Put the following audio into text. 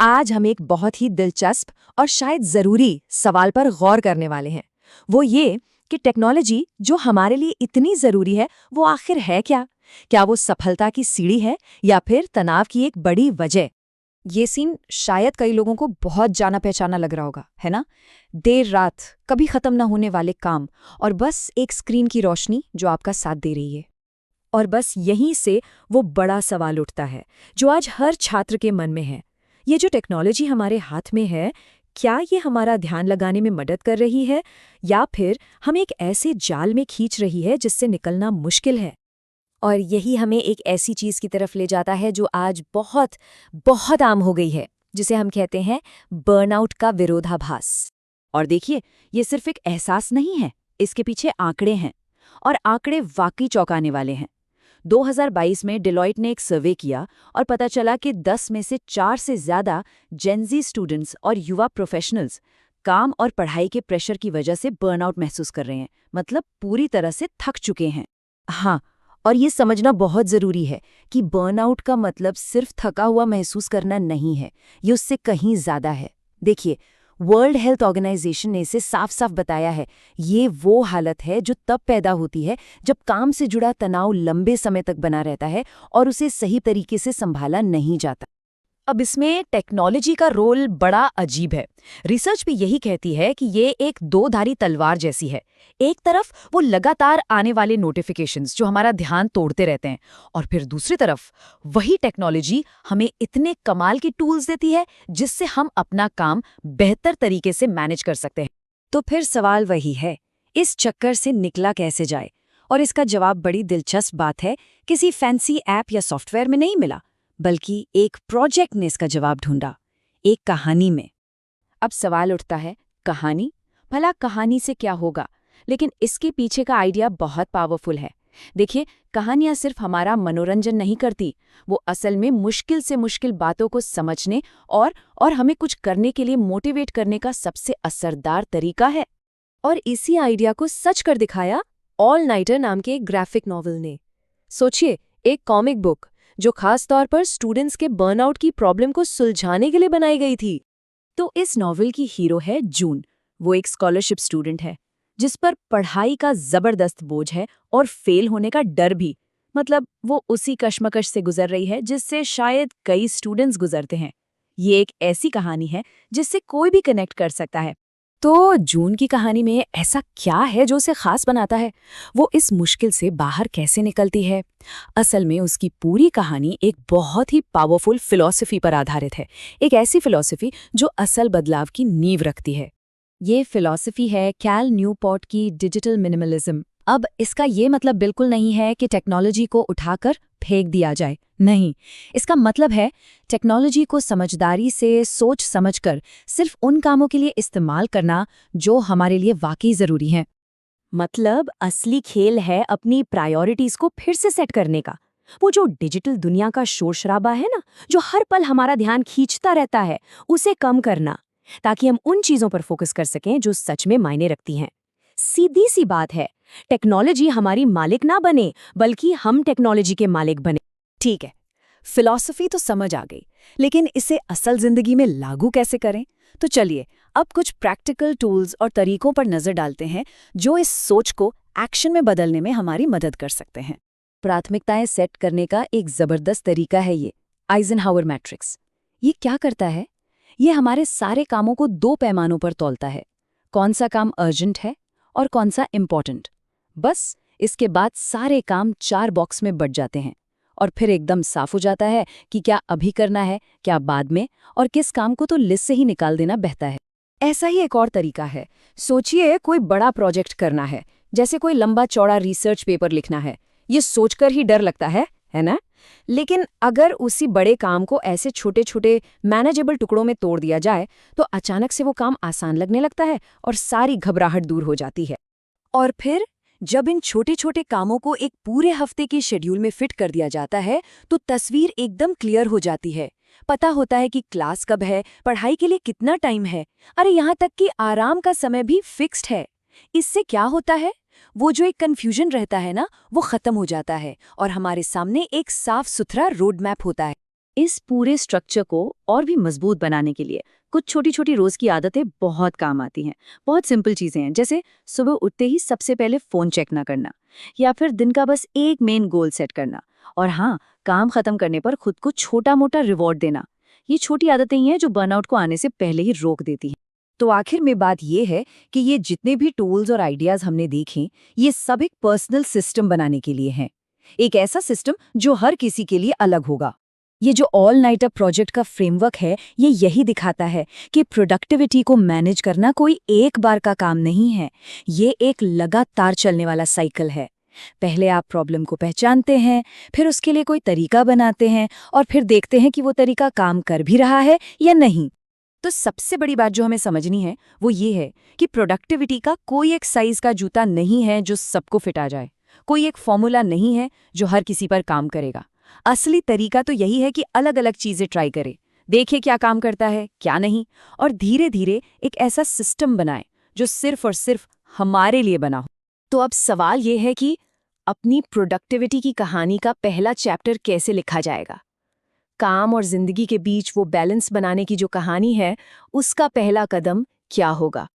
आज हम एक बहुत ही दिलचस्प और शायद ज़रूरी सवाल पर गौर करने वाले हैं। वो ये कि टेक्नोलॉजी जो हमारे लिए इतनी ज़रूरी है, वो आखिर है क्या? क्या वो सफलता की सीढ़ी है या फिर तनाव की एक बड़ी वजह? ये सीन शायद कई लोगों को बहुत जाना पहचाना लग रहा होगा, है ना? देर रात, कभी खत्म ना होने वाले काम और बस एक स्क्रीन की रोशनी जो आपका साथ दे रही है। और बस यहीं से वो बड़ा सवाल उठता है, जो आज हर छात्र के मन में है। ये जो टेक्नोलॉजी हमारे हाथ में है, क्या ये हमारा ध्यान लगाने में मदद कर रही है या फिर हम एक ऐसे जाल में खींच रही है जिससे निकलना मुश्किल है? और यही हमें एक ऐसी चीज़ की तरफ ले जाता है जो आज बहुत, बहुत आम हो गई है, जिसे हम कहते हैं बर्नआउट का विरोधाभास। और देखिए, ये सिर्फ एक एहसास नहीं है, इसके पीछे आंकड़े हैं। और आंकड़े वाकई चौंकाने वाले हैं। 2022 में डिलॉयट ने एक सर्वे किया और पता चला कि 10 में से 4 से ज़्यादा जेनजी स्टूडेंट्स और युवा प्रोफेशनल्स काम और पढ़ाई के प्रेशर की वजह से बर्नआउट महसूस कर रहे हैं, मतलब पूरी तरह से थक चुके हैं। हाँ, और ये समझना बहुत ज़रूरी है कि बर्नआउट का मतलब सिर्फ थका हुआ महसूस करना नहीं है, ये उससे कहीं ज़्यादा है। देखिए, वर्ल्ड हेल्थ ऑर्गेनाइजेशन ने इसे साफ साफ बताया है, ये वो हालत है जो तब पैदा होती है जब काम से जुड़ा तनाव लंबे समय तक बना रहता है और उसे सही तरीके से संभाला नहीं जाता। अब इसमें टेक्नोलॉजी का रोल बड़ा अजीब है। रिसर्च भी यही कहती है कि ये एक दो-धारी तलवार जैसी है। एक तरफ वो लगातार आने वाले नोटिफिकेशंस जो हमारा ध्यान तोड़ते रहते हैं, और फिर दूसरी तरफ वही टेक्नोलॉजी हमें इतने कमाल की टूल्स देती है जिससे हम अपना काम बेहतर तरीके से मैनेज कर सकते हैं। तो फिर सवाल वही है, इस चक्कर से निकला कैसे जाए? और इसका जवाब बड़ी दिलचस्प बात है, किसी फैंसी ऐप या सॉफ्टवेयर में नहीं मिला, बल्कि एक प्रोजेक्ट ने इसका जवाब ढूंढा, एक कहानी में। अब सवाल उठता है, कहानी? भला कहानी से क्या होगा? लेकिन इसके पीछे का आइडिया बहुत पावरफुल है। देखिए, कहानियां सिर्फ हमारा मनोरंजन नहीं करती, वो असल में मुश्किल से मुश्किल बातों को समझने और हमें कुछ करने के लिए मोटिवेट करने का सबसे असरदार तरीका है। और इसी आइडिया को सच कर दिखाया ऑल नाइटर नाम के एक ग्राफिक नॉवल ने। सोचिए, एक कॉमिक बुक जो खास तौर पर स्टूडेंट्स के बर्नआउट की प्रॉब्लम को सुलझाने के लिए बनाई गई थी। तो इस नॉवल की हीरो है जून। वो एक स्कॉलरशिप स्टूडेंट है जिस पर पढ़ाई का जबरदस्त बोझ है और फेल होने का डर भी। मतलब वो उसी कश्मकश से गुजर रही है जिससे शायद कई स्टूडेंट्स गुजरते हैं। ये एक ऐसी कहानी है जिससे कोई भी कनेक्ट कर सकता है। तो जून की कहानी में ऐसा क्या है जो उसे खास बनाता है? वो इस मुश्किल से बाहर कैसे निकलती है? असल में उसकी पूरी कहानी एक बहुत ही पावरफुल फिलॉसफी पर आधारित है। एक ऐसी फिलॉसफी जो असल बदलाव की नींव रखती है। ये फिलॉसफी है कैल न्यूपोर्ट की डिजिटल मिनिमलिज्म। अब इसका ये मतलब बिल्कुल नहीं है कि टेक्नोलॉजी को उठाकर फेंक दिया जाए, नहीं। इसका मतलब है टेक्नोलॉजी को समझदारी से सोच समझकर सिर्फ उन कामों के लिए इस्तेमाल करना जो हमारे लिए वाकई ज़रूरी हैं। मतलब असली खेल है अपनी प्रायोरिटीज़ को फिर से सेट करने का। वो जो डिजिटल दुनिया का शोर-शराबा है ना, जो हर पल हमारा ध्यान खींचता रहता है, उसे कम करना, ताकि हम उन चीज़ों पर फोकस कर सकें जो सच में मायने रखती हैं। सीधी सी बात है, टेक्नोलॉजी हमारी मालिक ना बने, बल्कि हम टेक्नोलॉजी के मालिक बने। ठीक है, फिलॉसफी तो समझ आ गई, लेकिन इसे असल जिंदगी में लागू कैसे करें? तो चलिए, अब कुछ प्रैक्टिकल टूल्स और तरीकों पर नजर डालते हैं जो इस सोच को एक्शन में बदलने में हमारी मदद कर सकते हैं। प्राथमिकताएं सेट करने का एक जबरदस्त तरीका है ये आइजनहावर मैट्रिक्स। ये क्या करता है? ये हमारे सारे कामों को 2 पैमानों पर तौलता है। कौन सा काम अर्जेंट है और कौन सा इम्पोर्टेंट। बस इसके बाद सारे काम 4 बॉक्स में बट जाते हैं और फिर एकदम साफ हो जाता है कि क्या अभी करना है, क्या बाद में, और किस काम को तो लिस्ट से ही निकाल देना बेहतर है। ऐसा ही एक और तरीका है। सोचिए, कोई बड़ा प्रोजेक्ट करना है, जैसे कोई लंबा चौड़ा रिसर्च पेपर लिखना है। ये सोचकर ही डर लगता है ना? लेकिन अगर उसी बड़े काम को ऐसे छोटे छोटे मैनेजेबल टुकड़ों में तोड़ दिया जाए तो अचानक से वो काम आसान लगने लगता है और सारी घबराहट दूर हो जाती है। और फिर जब इन छोटे छोटे कामों को एक पूरे हफ्ते के शेड्यूल में फिट कर दिया जाता है तो तस्वीर एकदम क्लियर हो जाती है। पता होता है कि क्लास कब है, पढ़ाई के लिए कितना टाइम है, अरे यहाँ तक कि आराम का समय भी फिक्स्ड है। इससे क्या होता है, वो जो एक कन्फ्यूजन रहता है ना, वो खत्म हो जाता है और हमारे सामने एक साफ सुथरा रोड मैप होता है। इस पूरे स्ट्रक्चर को और भी मजबूत बनाने के लिए कुछ छोटी छोटी रोज की आदतें बहुत काम आती हैं। बहुत सिंपल चीजें हैं, जैसे सुबह उठते ही सबसे पहले फोन चेक ना करना, या फिर दिन का बस एक मेन गोल सेट करना, और हाँ, काम खत्म करने पर खुद को छोटा मोटा रिवॉर्ड देना। ये छोटी आदतें ही हैं जो बर्नआउट को आने से पहले ही रोक देती हैं। तो आखिर में बात ये है कि ये जितने भी टूल्स और आइडियाज हमने देखे, ये सब एक पर्सनल सिस्टम बनाने के लिए हैं। एक ऐसा सिस्टम जो हर किसी के लिए अलग होगा। ये जो ऑल नाइटर प्रोजेक्ट का फ्रेमवर्क है, ये यही दिखाता है कि प्रोडक्टिविटी को मैनेज करना कोई एक बार का काम नहीं है। ये एक लगातार चलने वाला साइकिल है। पहले आप प्रॉब्लम को पहचानते हैं, फिर उसके लिए कोई तरीका बनाते हैं, और फिर देखते हैं कि वो तरीका काम कर भी रहा है या नहीं। तो सबसे बड़ी बात जो हमें समझनी है वो ये है कि प्रोडक्टिविटी का कोई एक साइज का जूता नहीं है जो सबको फिट आ जाए। कोई एक फॉर्मूला नहीं है जो हर किसी पर काम करेगा। असली तरीका तो यही है कि अलग अलग चीजें ट्राई करें, देखें क्या काम करता है क्या नहीं, और धीरे धीरे एक ऐसा सिस्टम बनाएं जो सिर्फ और सिर्फ हमारे लिए बना हो। तो अब सवाल ये है कि अपनी प्रोडक्टिविटी की कहानी का पहला चैप्टर कैसे लिखा जाएगा? काम और जिंदगी के बीच वो बैलेंस बनाने की जो कहानी है, उसका पहला कदम क्या होगा?